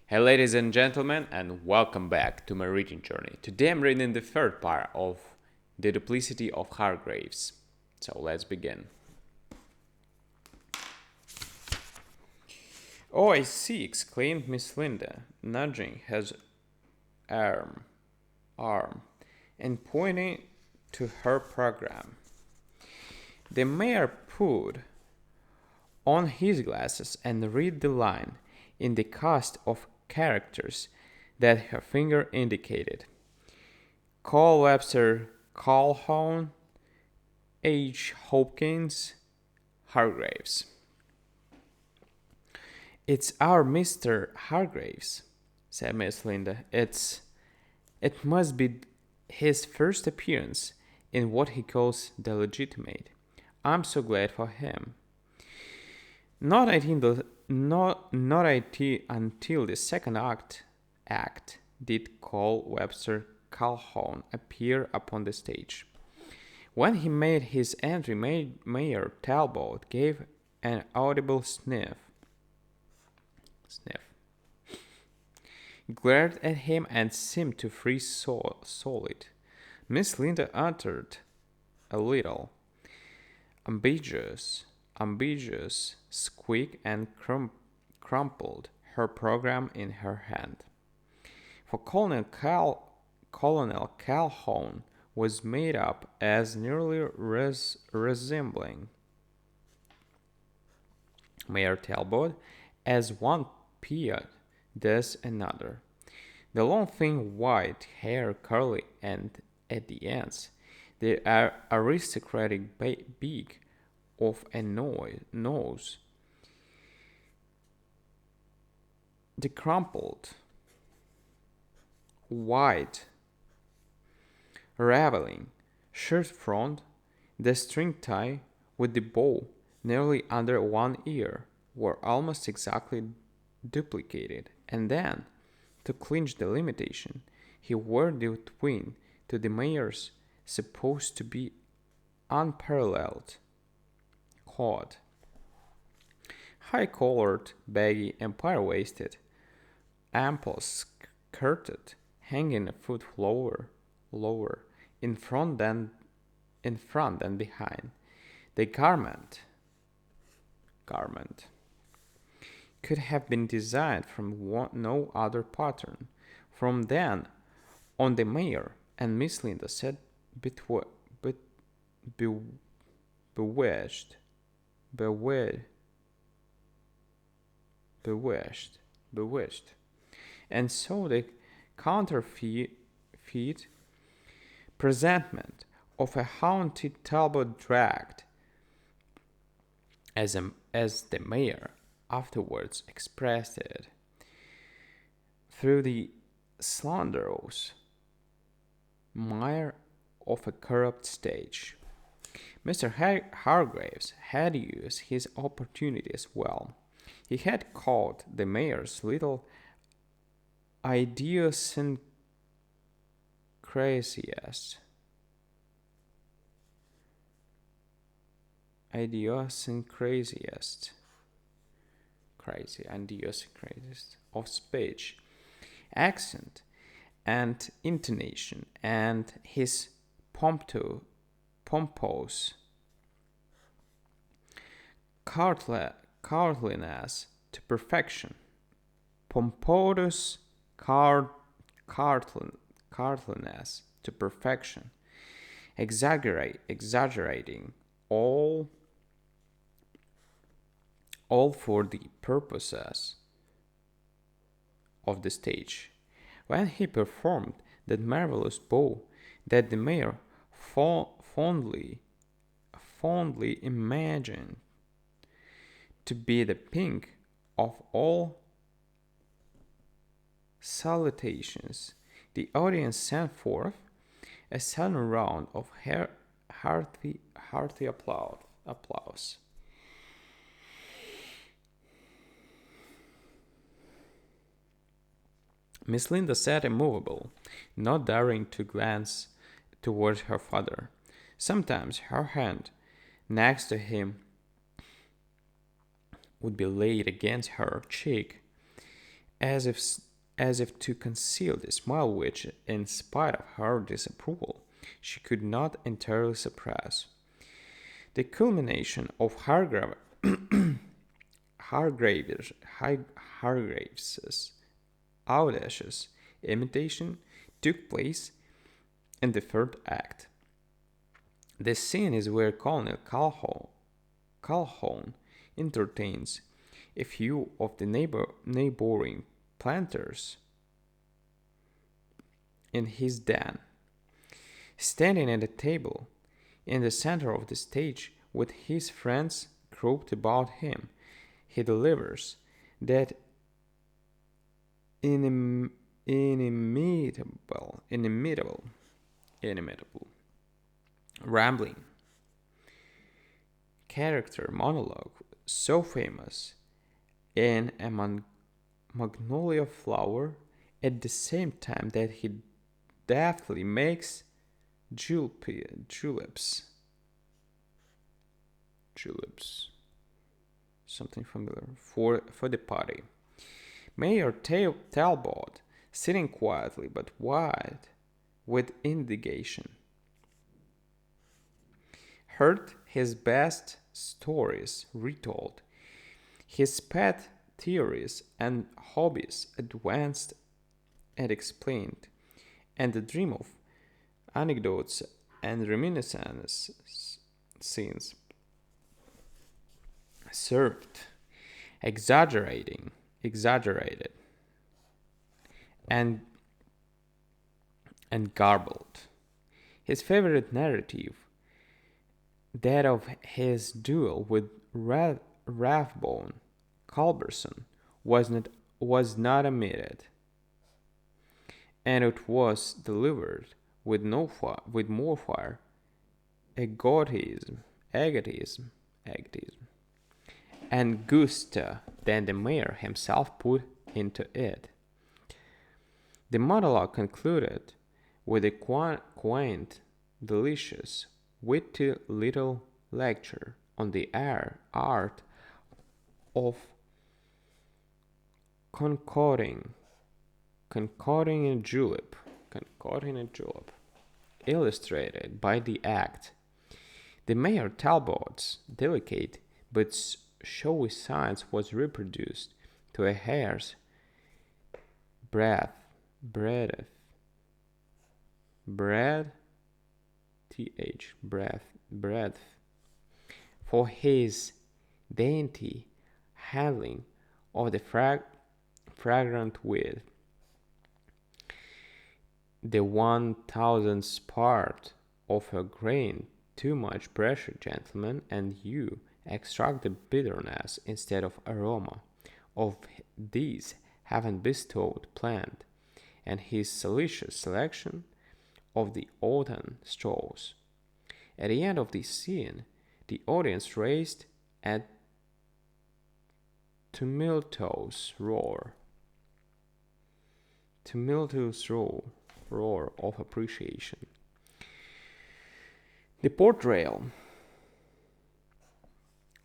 Hey, ladies and gentlemen, and welcome back to my reading journey. Today I'm reading the third part of The Duplicity of Hargraves. So let's begin. Oh, I see, exclaimed Miss Linda, nudging his arm, arm and pointing to her program. The mayor put on his glasses and read the line in the cast of characters that her finger indicated. Call Webster, Calhoun, H. Hopkins, Hargraves. It's our Mr. Hargraves, said Miss Linda. It must be his first appearance in what he calls the legitimate. I'm so glad for him. Not until the second act did Cole Webster Calhoun appear upon the stage. When he made his entry, Mayor Talbot gave an audible sniff, glared at him, and seemed to freeze solid. Miss Linda uttered a little ambiguous squeak and crumpled her program in her hand. For Colonel Calhoun was made up as nearly resembling Mayor Talbot as one piot does another. The long thin white hair curly and at the ends, the aristocratic beak of a nose, the crumpled white raveling shirt front, the string tie with the bow nearly under one ear were almost exactly duplicated, and then, to clinch the limitation, he wore the twin to the mayor's supposed to be unparalleled coat. High-collared, baggy, empire-waisted, ample skirted, hanging a foot lower in front than behind. The garment could have been designed from no other pattern. From then on, the mayor and Miss Linda sat bewitched, bewitched, bewitched, and so the counterfeit presentment of a haunted Talbot dragged, as the mayor afterwards expressed it, through the slanderous mire of a corrupt stage. Mr. Hargraves had used his opportunities well. He had caught the mayor's little idiosyncrasies, idiosyncrasies of speech, accent, and intonation, and his pompous cartliness to perfection. Pompous cartliness to perfection, exaggerating all for the purposes of the stage. When he performed that marvelous bow that the mayor fondly imagined to be the pink of all salutations, the audience sent forth a sudden round of hearty applause. Miss Linda sat immovable, not daring to glance towards her father. Sometimes her hand next to him would be laid against her cheek, as if as if to conceal the smile which, in spite of her disapproval, she could not entirely suppress. The culmination of Hargraves, Hargraves's audacious imitation took place in the third act. The scene is where Colonel Calhoun entertains a few of the neighboring planters in his den. Standing at a table in the center of the stage with his friends grouped about him, he delivers that inimitable, rambling character monologue so famous in a magnolia flower at the same time that he deftly makes juleps, something familiar, for the party. Mayor Talbot, sitting quietly but wide with indignation, heard his best stories retold, his pet theories and hobbies advanced and explained, and the dream of anecdotes and reminiscences scenes served, exaggerated, and garbled. His favorite narrative, that of his duel with Rathbone Culberson, was not omitted, and it was delivered with more fire, egotism, and gusto than the mayor himself put into it. The monologue concluded with a quaint, delicious, witty little lecture on the art of concocting a julep, illustrated by the act. The Mayor Talbot's delicate but showy science was reproduced to a hair's breadth, breadth, for his dainty handling of the fragrant weed, the 1,000th part of a grain too much pressure, gentlemen, and you extract the bitterness instead of aroma of these heaven bestowed plant, and his delicious selection of the autumn straws. At the end of this scene, the audience raised a tumultuous roar of appreciation. The portrayal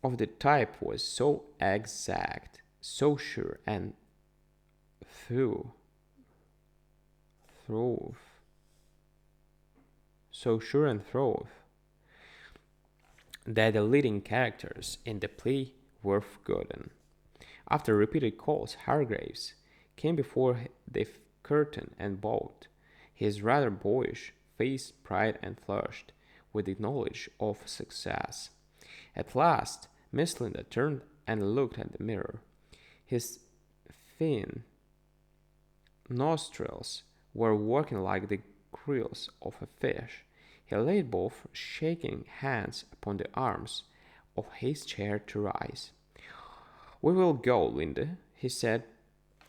of the type was so exact, so sure and through that the leading characters in the play were forgotten. After repeated calls, Hargraves came before the curtain and bowed, his rather boyish face bright and flushed with the knowledge of success. At last, Miss Linda turned and looked at the mirror. His thin nostrils were working like the gills of a fish. He laid both shaking hands upon the arms of his chair to rise. "We will go, Linda," he said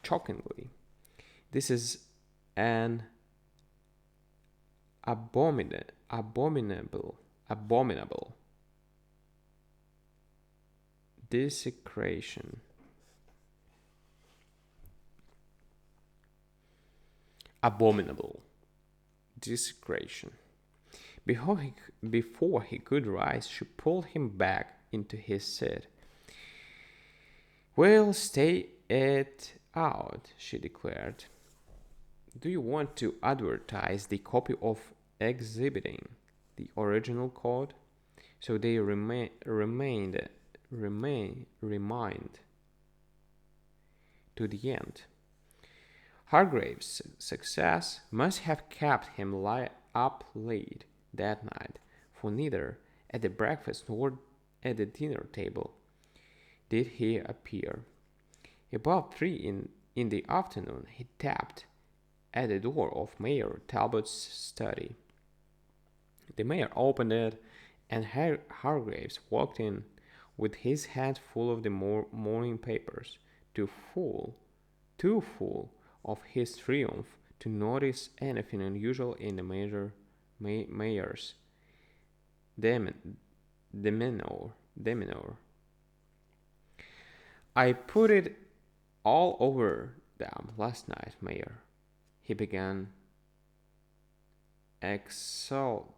chokingly. "This is an abominable desecration. Abominable desecration." Before he could rise, she pulled him back into his seat. "We'll stay at out, she declared. Do you want to advertise the copy of exhibiting the original code? So they remained to the end. Hargraves' success must have kept him up late that night, for neither at the breakfast nor at the dinner table did he appear. About 3 in the afternoon, he tapped at the door of Mayor Talbot's study. The mayor opened it, and Hargraves walked in with his hands full of the morning papers, too full of his triumph to notice anything unusual in the mayor's demeanor. I put it all over them last night, Mayor, he began exultantly.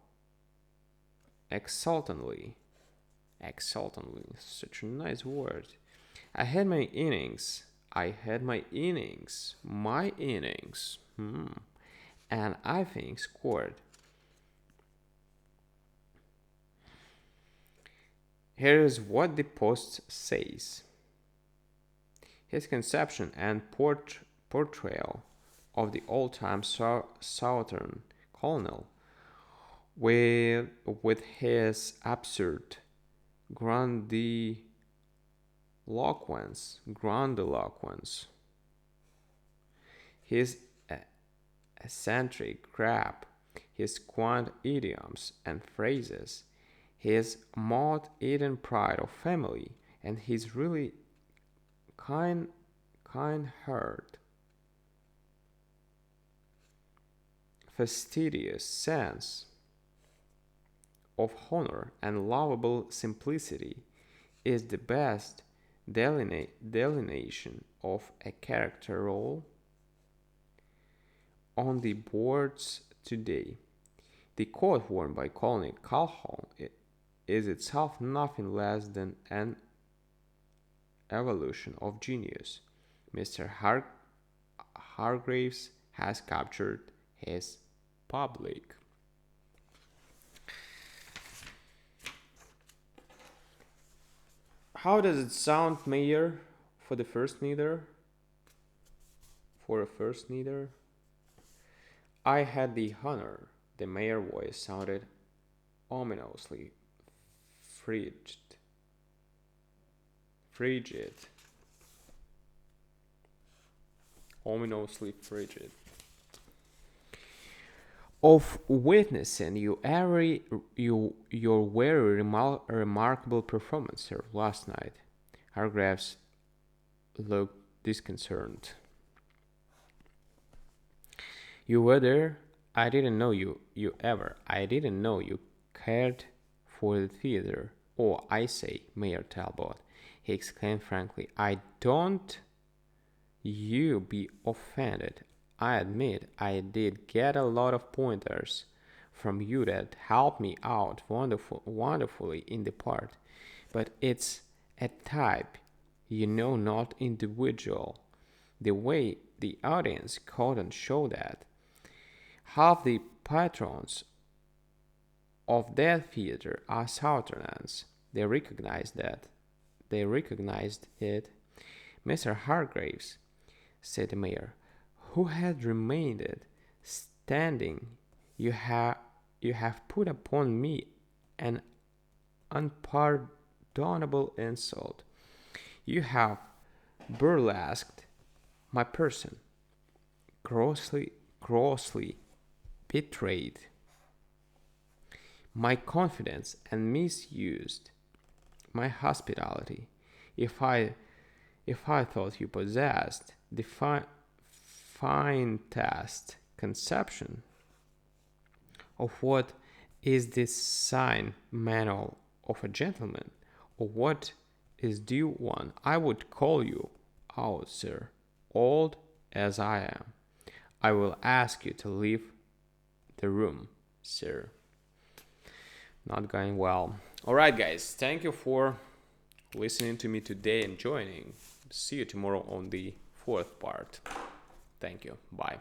Exultantly, such a nice word. I had my innings. My innings. And I think scored. Here is what the Post says. His conception and portrayal of the old-time Southern colonel, with his absurd grandiloquence, his eccentric crap, his quaint idioms and phrases, his moth-eaten pride of family, and his really kind heart, fastidious sense of honor and lovable simplicity is the best delineation of a character role on the boards today. The coat worn by Colonel Calhoun is itself nothing less than an evolution of genius. Mr. Hargraves has captured his public. How does it sound, Mayor, for the first neither? For a first neither? I had the honor. The mayor's voice sounded ominously frigid. Ominously frigid. Of witnessing your very remarkable performance, sir, last night. Hargraves looked disconcerted. You were there? I didn't know you ever. I didn't know you cared for the theater. Oh, I say, Mayor Talbot, he exclaimed frankly, I don't you be offended. I admit I did get a lot of pointers from you that helped me out wonderfully in the part, but it's a type, not individual. The way the audience couldn't show that. Half the patrons of that theater are Southerners. They recognized that. They recognized it. Mr. Hargraves, said the mayor, who had remained standing, you have put upon me an unpardonable insult. You have burlesqued my person, grossly betrayed my confidence and misused my hospitality. If I thought you possessed the finest conception of what is the sign manual of a gentleman, or what is due one, I would call you out, sir, old as I am. I will ask you to leave the room, sir. Not going well. All right, guys, thank you for listening to me today and joining. See you tomorrow on the fourth part. Thank you. Bye.